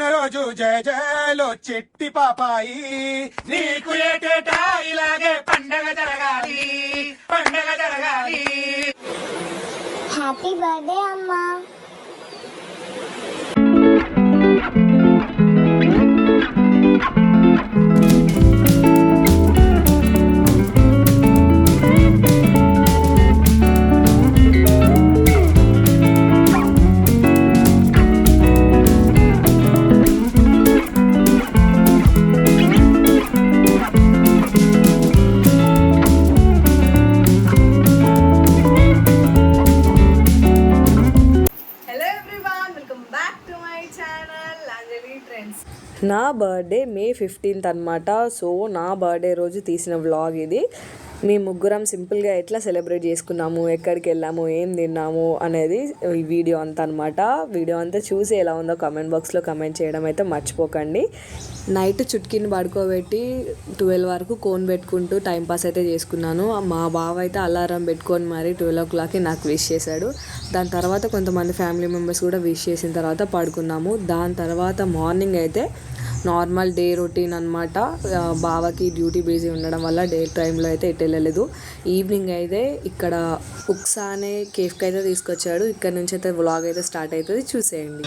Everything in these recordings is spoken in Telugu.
పుట్టినరోజు జయ జయలో చెట్టి పాపాయి, నీకు ఏటేటా ఇలాగే పండగ జరగాలి, పండగ జరగాలి. హ్యాపీ బర్త్డే అమ్మా. నా బర్త్డే మే 15th అనమాట. సో నా బర్త్డే రోజు తీసిన వ్లాగ్ ఇది. మేము ముగ్గురం సింపుల్గా ఎట్లా సెలబ్రేట్ చేసుకున్నాము, ఎక్కడికి వెళ్ళాము, ఏం తిన్నాము అనేది ఈ వీడియో అంతా అనమాట. వీడియో అంతా చూసి ఎలా ఉందో కామెంట్ బాక్స్లో కామెంట్ చేయడం అయితే మర్చిపోకండి. నైట్ చుట్కీని పడుకోబెట్టి 12 వరకు కోన్ పెట్టుకుంటూ టైంపాస్ అయితే చేసుకున్నాను. మా బావ అయితే అలారం పెట్టుకొని మరి 12 o'clockకి నాకు విష్ చేశాడు. దాని తర్వాత కొంతమంది ఫ్యామిలీ మెంబర్స్ కూడా విష్ చేసిన తర్వాత పడుకున్నాము. దాని తర్వాత మార్నింగ్ అయితే నార్మల్ డే రొటీన్ అనమాట. బావకి డ్యూటీ బిజీ ఉండడం వల్ల డే టైంలో అయితే ఎటు వెళ్ళలేదు. ఈవినింగ్ అయితే ఇక్కడ ఉక్సా అనే కేఫ్కి అయితే తీసుకొచ్చాడు. ఇక్కడ నుంచి అయితే వ్లాగ్ అయితే స్టార్ట్ అవుతుంది, చూసేయండి.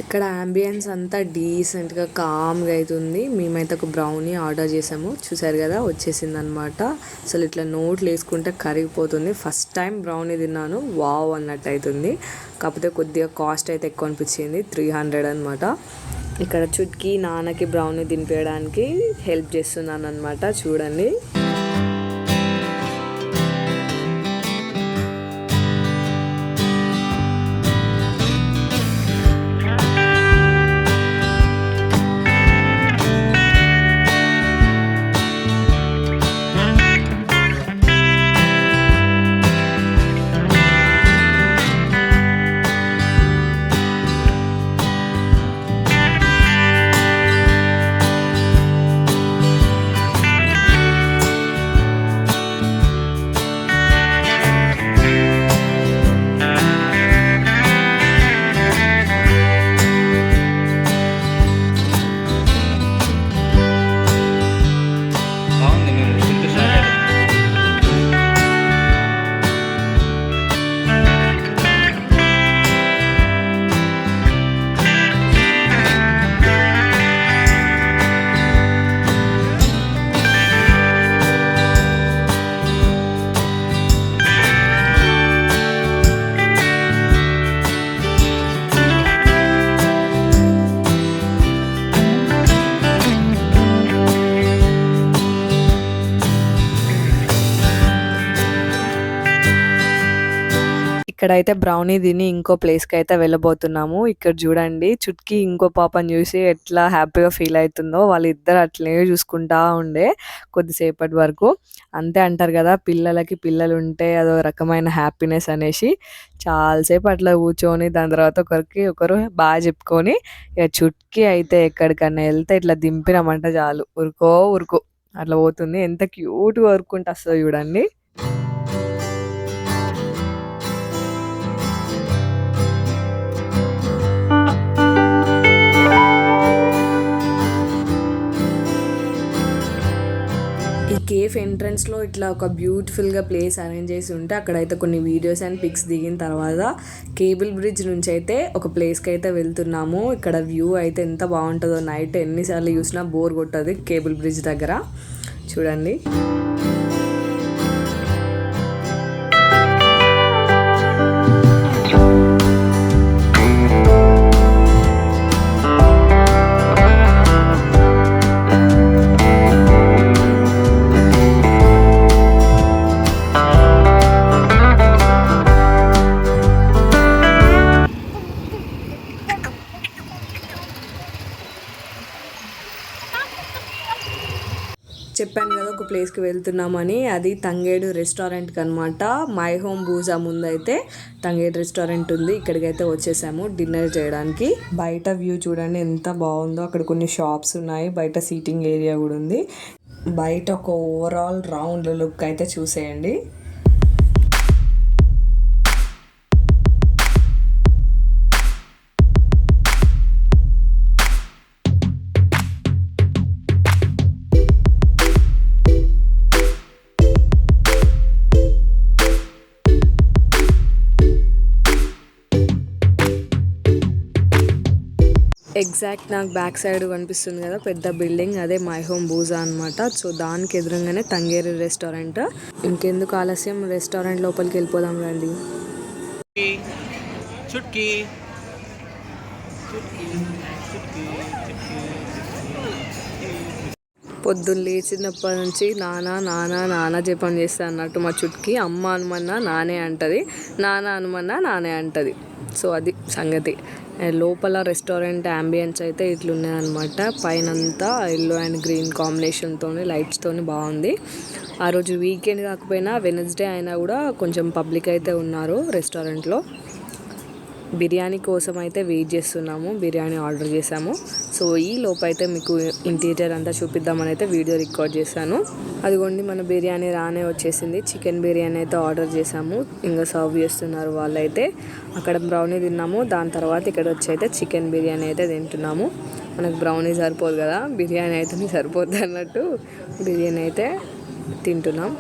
ఇక్కడ అంబియన్స్ అంతా డీసెంట్గా కామ్గా అవుతుంది. మేమైతే ఒక బ్రౌనీ ఆర్డర్ చేసాము, చూసారు కదా వచ్చేసింది అనమాట. అసలు ఇట్లా నోట్లు వేసుకుంటే కరిగిపోతుంది. ఫస్ట్ టైం బ్రౌనీ తిన్నాను, వావ్ అన్నట్టు అవుతుంది. కాకపోతే కొద్దిగా కాస్ట్ అయితే ఎక్కువ అనిపించింది, 300 అనమాట. ఇక్కడ చుట్కీ నాన్నకి బ్రౌనీ తినిపించడానికి హెల్ప్ చేస్తున్నాను అనమాట, చూడండి. ఇక్కడైతే బ్రౌనీ తిని ఇంకో ప్లేస్కి అయితే వెళ్ళబోతున్నాము. ఇక్కడ చూడండి, చుట్కీ ఇంకో పాపని చూసి ఎట్లా హ్యాపీగా ఫీల్ అవుతుందో. వాళ్ళిద్దరు అట్లనే చూసుకుంటా ఉండే కొద్దిసేపటి వరకు. అంతే అంటారు కదా, పిల్లలకి పిల్లలు ఉంటే అదో రకమైన హ్యాపీనెస్ అనేసి. చాలాసేపు అట్లా కూర్చొని దాని తర్వాత ఒకరికి ఒకరు బాగా చెప్పుకొని ఇక చుట్కీ అయితే ఎక్కడికన్నా వెళ్తే ఇట్లా దింపినామంటే చాలు ఉరుకో ఉరుకో అట్లా పోతుంది. ఎంత క్యూట్గా ఉరుక్కుంటూ వస్తుందో చూడండి. ఈ కేఫ్ ఎంట్రన్స్లో ఇట్లా ఒక బ్యూటిఫుల్గా ప్లేస్ అరేంజ్ చేసి ఉంటే అక్కడైతే కొన్ని వీడియోస్ అండ్ పిక్స్ దిగిన తర్వాత కేబుల్ బ్రిడ్జ్ నుంచి అయితే ఒక ప్లేస్కి అయితే వెళ్తున్నాము. ఇక్కడ వ్యూ అయితే ఎంత బాగుంటుందో, నైట్ ఎన్నిసార్లు చూసినా బోర్ కొట్టదు కేబుల్ బ్రిడ్జ్ దగ్గర. చూడండి. ప్లేస్కి వెళ్తున్నామని, అది తంగేడు రెస్టారెంట్కి అనమాట. మై హోమ్ బూజా ముందైతే తంగేడు రెస్టారెంట్ ఉంది, ఇక్కడికైతే వచ్చేసాము డిన్నర్ చేయడానికి. బయట వ్యూ చూడండి ఎంత బాగుందో, అక్కడ కొన్ని షాప్స్ ఉన్నాయి, బయట సీటింగ్ ఏరియా కూడా ఉంది. బయట ఒక ఓవరాల్ రౌండ్ లుక్ అయితే చూసేయండి. ఎగ్జాక్ట్ నాకు బ్యాక్ సైడ్ కనిపిస్తుంది కదా పెద్ద బిల్డింగ్, అదే మై హోమ్ బూజా అనమాట. సో దానికి ఎదురుగానే తంగేరు రెస్టారెంట్. ఇంకెందుకు ఆలస్యం, రెస్టారెంట్ లోపలికి వెళ్ళిపోదాం రండి. పొద్దున్న లేచినప్పటి నుంచి నానా నానా నానా జపం చేస్తా అన్నట్టు మా చుట్కి. అమ్మ అనుమన్నా నానే అంటది, నాన్న అనుమన్నా నానే అంటది. సో అది సంగతి. లోపల రెస్టారెంట్ అంబియన్స్ అయితే ఇట్లున్నాయన్నమాట. పైనంతా ఎల్లో అండ్ గ్రీన్ కాంబినేషన్తో లైట్స్తో బాగుంది. ఆ రోజు వీకెండ్ కాకపోయినా వెనస్డే అయినా కూడా కొంచెం పబ్లిక్ అయితే ఉన్నారు రెస్టారెంట్లో. బిర్యానీ కోసం అయితే వెయిట్ చేస్తున్నాము, బిర్యానీ ఆర్డర్ చేసాము. సో ఈ లోపైతే మీకు ఇంటీరియర్ అంతా చూపిద్దామని అయితే వీడియో రికార్డ్ చేశాను. అదిగోండి మన బిర్యానీ రానే వచ్చేసింది. చికెన్ బిర్యానీ అయితే ఆర్డర్ చేసాము, ఇంకా సర్వ్ చేస్తున్నారు వాళ్ళైతే. అక్కడ బ్రౌనీ తిన్నాము, దాని తర్వాత ఇక్కడ వచ్చి అయితే చికెన్ బిర్యానీ అయితే తింటున్నాము. మనకు బ్రౌనీ సరిపోదు కదా, బిర్యానీ అయితే సరిపోద్ది అన్నట్టు బిర్యానీ అయితే తింటున్నాం.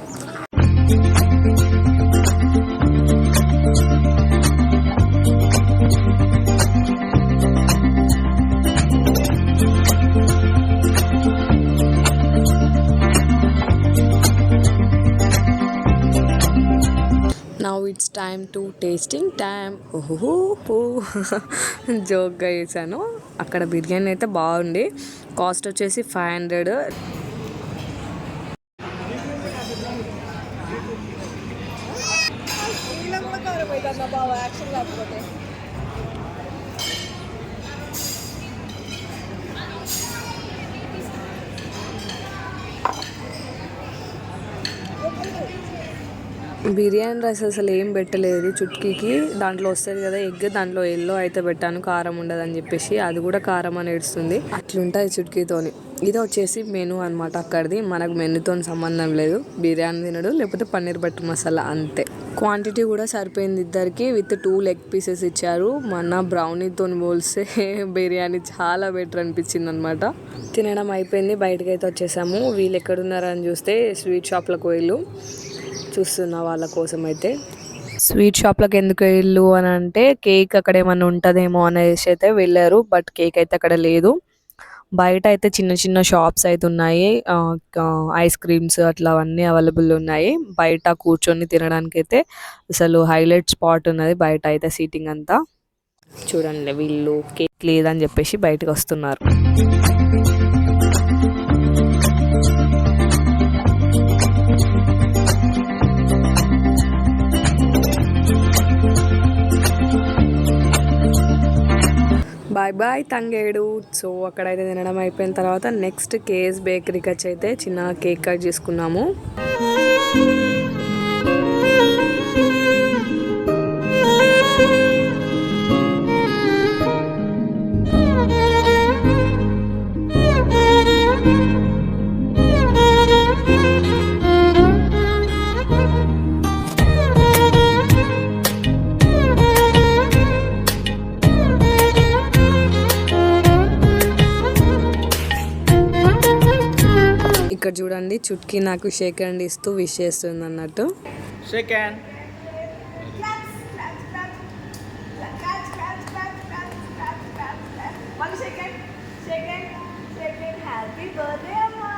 Now it's time to tasting time. ఓహో జోక్గా చేశాను. అక్కడ బిర్యానీ అయితే బాగుంది, కాస్ట్ వచ్చేసి 500. బిర్యానీ రైస్ అసలు ఏం పెట్టలేదు చుట్కీకి. దాంట్లో వస్తుంది కదా ఎగ్, దాంట్లో ఎల్లో అయితే పెట్టాను, కారం ఉండదని చెప్పేసి. అది కూడా కారం అని ఏడుస్తుంది. అట్లుంటుంది చుట్కీతోని. ఇది వచ్చేసి మెనూ అనమాట అక్కడిది. మనకు మెనూతో సంబంధం లేదు, బిర్యానీ తినడు లేకపోతే పన్నీర్ బటర్ మసాలా అంతే. క్వాంటిటీ కూడా సరిపోయింది ఇద్దరికి. విత్ 2 లెగ్ పీసెస్ ఇచ్చారు. మన బ్రౌనీతో పోలిస్తే బిర్యానీ చాలా బెటర్ అనిపించింది అనమాట. తినడం అయిపోయింది, బయటకు అయితే వచ్చేసాము. వీళ్ళు ఎక్కడున్నారని చూస్తే స్వీట్ షాప్లకు వెళ్ళు చూస్తున్నా వాళ్ళ కోసం అయితే. స్వీట్ షాప్లకు ఎందుకు వెళ్ళు అని అంటే, కేక్ అక్కడ ఏమన్నా ఉంటుందేమో అనేసి అయితే వెళ్ళారు. బట్ కేక్ అయితే అక్కడ లేదు. బయట అయితే చిన్న చిన్న షాప్స్ అయితే ఉన్నాయి, ఐస్ క్రీమ్స్ అట్లా అవన్నీ అవైలబుల్ ఉన్నాయి. బయట కూర్చొని తినడానికి అయితే అసలు హైలైట్ స్పాట్ ఉన్నది బయట అయితే. సీటింగ్ అంతా చూడండి, వీళ్ళు కేక్ లేదని చెప్పేసి బయటకు వస్తున్నారు. బాయ్ బాయ్ తంగేడు. సో అక్కడైతే తినడం అయిపోయిన తర్వాత నెక్స్ట్ కేఎస్ బేకరీకి వచ్చి అయితే చిన్న కేక్ కట్ చేసుకున్నాము. ఇక్కడ చూడండి చుట్కీ నాకు షేక్ హ్యాండ్ ఇస్తూ విష్ చేస్తుంది అన్నట్టు. Shake hand. హ్యాపీ బర్త్డే అమ్మా.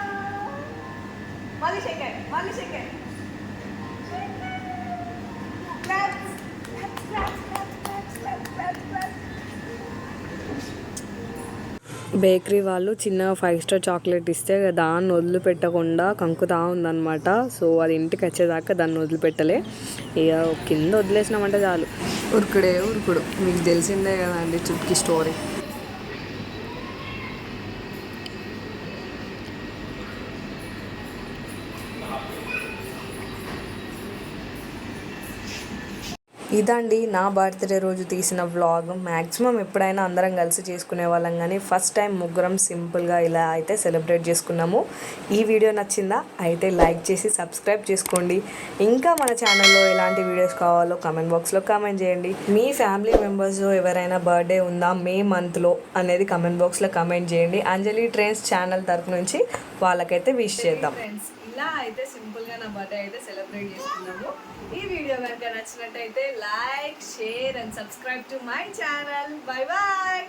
మళ్ళీ షేక్ హ్యాండ్, మళ్ళీ షేక్ హ్యాండ్. బేకరీ వాళ్ళు చిన్న 5 స్టార్ చాక్లెట్ ఇస్తే దాన్ని వదిలిపెట్టకుండా కంకుతా ఉందన్నమాట. సో అది ఇంటికి వచ్చేదాకా దాన్ని వదిలిపెట్టలే. ఇక కింద వదిలేసినామంటే చాలు ఉరుకుడే ఉరుకుడు. మీకు తెలిసిందే కదండి చుట్కీ స్టోరీ. ఇదండి నా బర్త్డే రోజు తీసిన వ్లాగ్. మ్యాక్సిమం ఎప్పుడైనా అందరం కలిసి చేసుకునే వాళ్ళం, కానీ ఫస్ట్ టైం ముగ్గురం సింపుల్గా ఇలా అయితే సెలబ్రేట్ చేసుకున్నాము. ఈ వీడియో నచ్చిందా? అయితే లైక్ చేసి సబ్స్క్రైబ్ చేసుకోండి. ఇంకా మన ఛానల్లో ఎలాంటి వీడియోస్ కావాలో కామెంట్ బాక్స్లో కామెంట్ చేయండి. మీ ఫ్యామిలీ మెంబర్స్ ఎవరైనా బర్త్డే ఉందా మే మంత్లో అనేది కామెంట్ బాక్స్లో కామెంట్ చేయండి. అంజలి ట్రైన్స్ ఛానల్ తరపు నుంచి వాళ్ళకైతే విష్ చేద్దాం. ఫ్రెండ్స్, ఇలా అయితే సింపుల్గా నా బర్త్డే అయితే సెలబ్రేట్ చేసుకున్నాము. ఈ వీడియో కనుక నచ్చినట్టయితే like, share and subscribe to my channel. Bye bye.